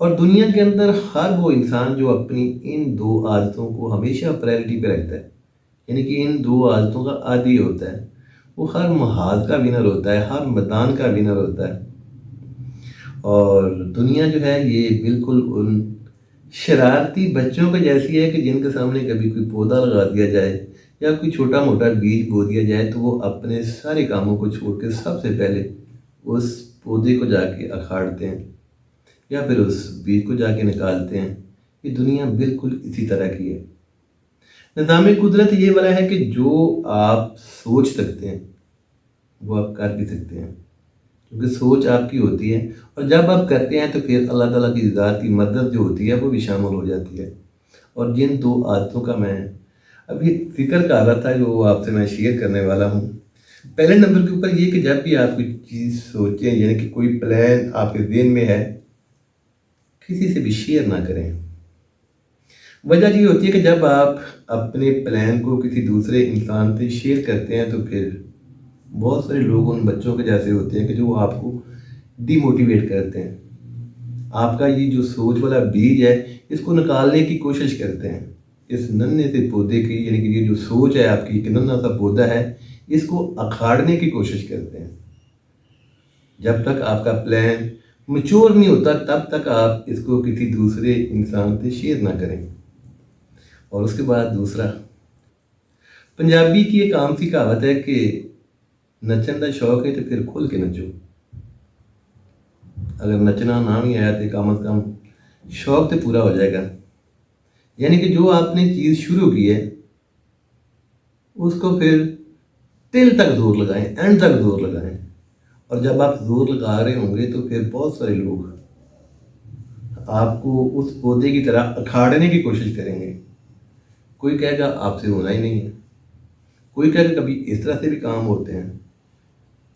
اور دنیا کے اندر ہر وہ انسان جو اپنی ان دو عادتوں کو ہمیشہ پرائرٹی پہ رکھتا ہے، یعنی کہ ان دو عادتوں کا عادی ہوتا ہے، وہ ہر محاذ کا ونر ہوتا ہے، ہر میدان کا ونر ہوتا ہے۔ اور دنیا جو ہے یہ بالکل ان شرارتی بچوں کے جیسی ہے کہ جن کے سامنے کبھی کوئی پودا لگا دیا جائے یا کوئی چھوٹا موٹا بیج بو دیا جائے تو وہ اپنے سارے کاموں کو چھوڑ کے سب سے پہلے اس پودے کو جا کے اکھاڑتے ہیں یا پھر اس بیج کو جا کے نکالتے ہیں۔ یہ دنیا بالکل اسی طرح کی ہے۔ نظام قدرت یہ والا ہے کہ جو آپ سوچ سکتے ہیں وہ آپ کر بھی سکتے ہیں، کیونکہ سوچ آپ کی ہوتی ہے، اور جب آپ کرتے ہیں تو پھر اللہ تعالیٰ کی ذات کی مدد جو ہوتی ہے وہ بھی شامل ہو جاتی ہے۔ اور جن دو عادتوں کا میں ابھی ذکر کر رہا تھا جو آپ سے میں شیئر کرنے والا ہوں، پہلے نمبر کے اوپر یہ کہ جب بھی آپ کوئی چیز سوچیں، یعنی کہ کوئی پلان آپ کے ذہن میں ہے، کسی سے بھی شیئر نہ کریں۔ وجہ یہ ہوتی ہے کہ جب آپ اپنے پلان کو کسی دوسرے انسان سے شیئر کرتے ہیں تو پھر بہت سارے لوگ ان بچوں کے جیسے ہوتے ہیں کہ جو آپ کو ڈی موٹیویٹ کرتے ہیں۔ آپ کا یہ جو سوچ والا بیج ہے اس کو نکالنے کی کوشش کرتے ہیں، اس ننھے سے پودے کی، یعنی کہ یہ جو سوچ ہے آپ کی، کہ ننھا سا پودا ہے، اس کو اکھاڑنے کی کوشش کرتے ہیں۔ جب تک آپ کا پلان میچور نہیں ہوتا تب تک آپ اس کو کسی دوسرے انسان سے شیئر نہ کریں۔ اور اس کے بعد دوسرا، پنجابی کی ایک عام سی کہاوت ہے کہ نچن کا شوق ہے تو پھر کھل کے نچو۔ اگر نچنا نہ بھی آیا تو کم از کم شوق تو پورا ہو جائے گا۔ یعنی کہ جو آپ نے چیز شروع کی ہے اس کو پھر دل تک زور لگائیں، اینڈ تک زور لگائیں۔ اور جب آپ زور لگا رہے ہوں گے تو پھر بہت سارے لوگ آپ کو اس پودے کی طرح اکھاڑنے کی کوشش کریں گے۔ کوئی کہے گا آپ سے ہونا ہی نہیں ہے، کوئی کہے گا کبھی اس طرح سے بھی کام ہوتے ہیں،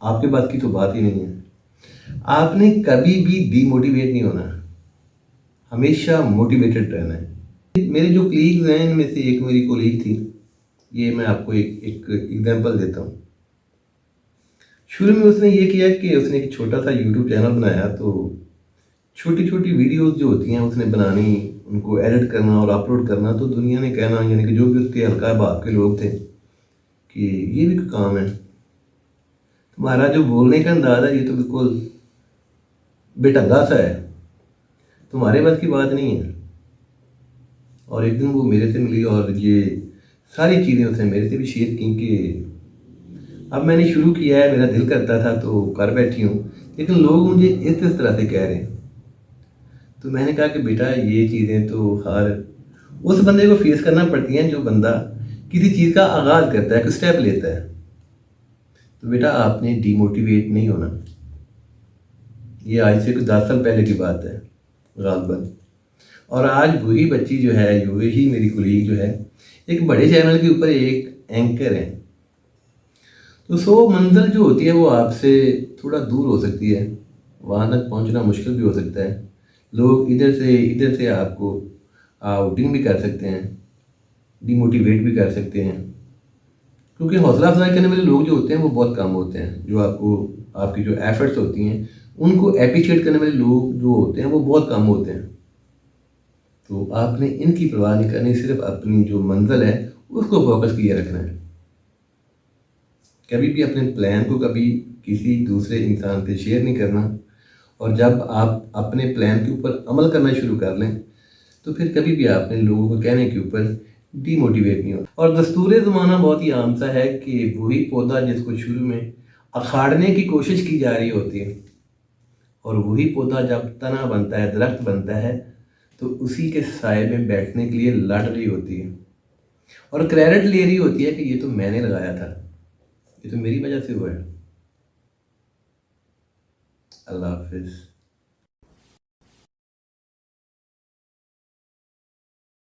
آپ کے بات کی تو بات ہی نہیں ہے۔ آپ نے کبھی بھی ڈی موٹیویٹ نہیں ہونا، ہمیشہ موٹیویٹڈ رہنا ہے۔ میرے جو کلیگز ہیں ان میں سے ایک میری کولیگ تھی، یہ میں آپ کو ایک ایگزامپل دیتا ہوں۔ شروع میں اس نے یہ کیا کہ اس نے ایک چھوٹا سا یوٹیوب چینل بنایا، تو چھوٹی چھوٹی ویڈیوز جو ہوتی ہیں اس نے بنانی، ان کو ایڈٹ کرنا اور اپلوڈ کرنا، تو دنیا نے کہنا، یعنی کہ جو بھی اس کے حلقہ باب کے لوگ تھے، کہ یہ بھی کوئی کام ہے، تمہارا جو بولنے کا انداز ہے یہ تو بالکل بے ڈھنگا سا ہے، تمہارے بس کی بات نہیں ہے۔ اور ایک دن وہ میرے سے ملی اور یہ ساری چیزیں اس نے میرے سے بھی شیئر کی کہ اب میں نے شروع کیا ہے، میرا دل کرتا تھا تو کر بیٹھی ہوں، لیکن لوگ مجھے اس طرح سے کہہ رہے ہیں۔ تو میں نے کہا کہ بیٹا یہ چیزیں تو ہر اس بندے کو فیس کرنا پڑتی ہیں جو بندہ کسی چیز کا آغاز کرتا ہے، کوئی اسٹیپ لیتا ہے۔ تو بیٹا آپ نے ڈی موٹیویٹ نہیں ہونا۔ یہ آج سے کچھ 10 سال پہلے کی بات ہے غالباً۔ اور آج وہی بچی جو ہے، وہی میری کولیگ جو ہے، ایک بڑے چینل کے اوپر ایک اینکر ہے۔ تو منزل جو ہوتی ہے وہ آپ سے تھوڑا دور ہو سکتی ہے، وہاں تک پہنچنا مشکل بھی ہو سکتا ہے، لوگ ادھر سے آپ کو آؤٹنگ بھی کر سکتے ہیں، ڈی موٹیویٹ بھی کر سکتے ہیں، کیونکہ حوصلہ افزائی کرنے والے لوگ جو ہوتے ہیں وہ بہت کم ہوتے ہیں۔ جو آپ کی جو ایفرٹس ہوتی ہیں ان کو اپریشیٹ کرنے والے لوگ جو ہوتے ہیں وہ بہت کم ہوتے ہیں۔ تو آپ نے ان کی پرواہ نہیں کرنی، صرف اپنی جو منزل ہے اس کو فوکس کیے رکھنا ہے۔ کبھی بھی اپنے پلان کو کبھی کسی دوسرے انسان سے شیئر نہیں کرنا، اور جب آپ اپنے پلان کے اوپر عمل کرنا شروع کر لیں تو پھر کبھی بھی آپ نے لوگوں کو کہنے کے اوپر ڈی موٹیویٹ نہیں ہوتا۔ اور دستور زمانہ بہت ہی عام سا ہے کہ وہی پودا جس کو شروع میں اکھاڑنے کی کوشش کی جا رہی ہوتی ہے، اور وہی پودا جب تنا بنتا ہے، درخت بنتا ہے، تو اسی کے سائے میں بیٹھنے کے لیے لڑ رہی ہوتی ہے اور کریڈٹ لے رہی ہوتی ہے کہ یہ تو میں نے لگایا تھا، یہ تو میری وجہ سے ہوا ہے۔ اللہ حافظ۔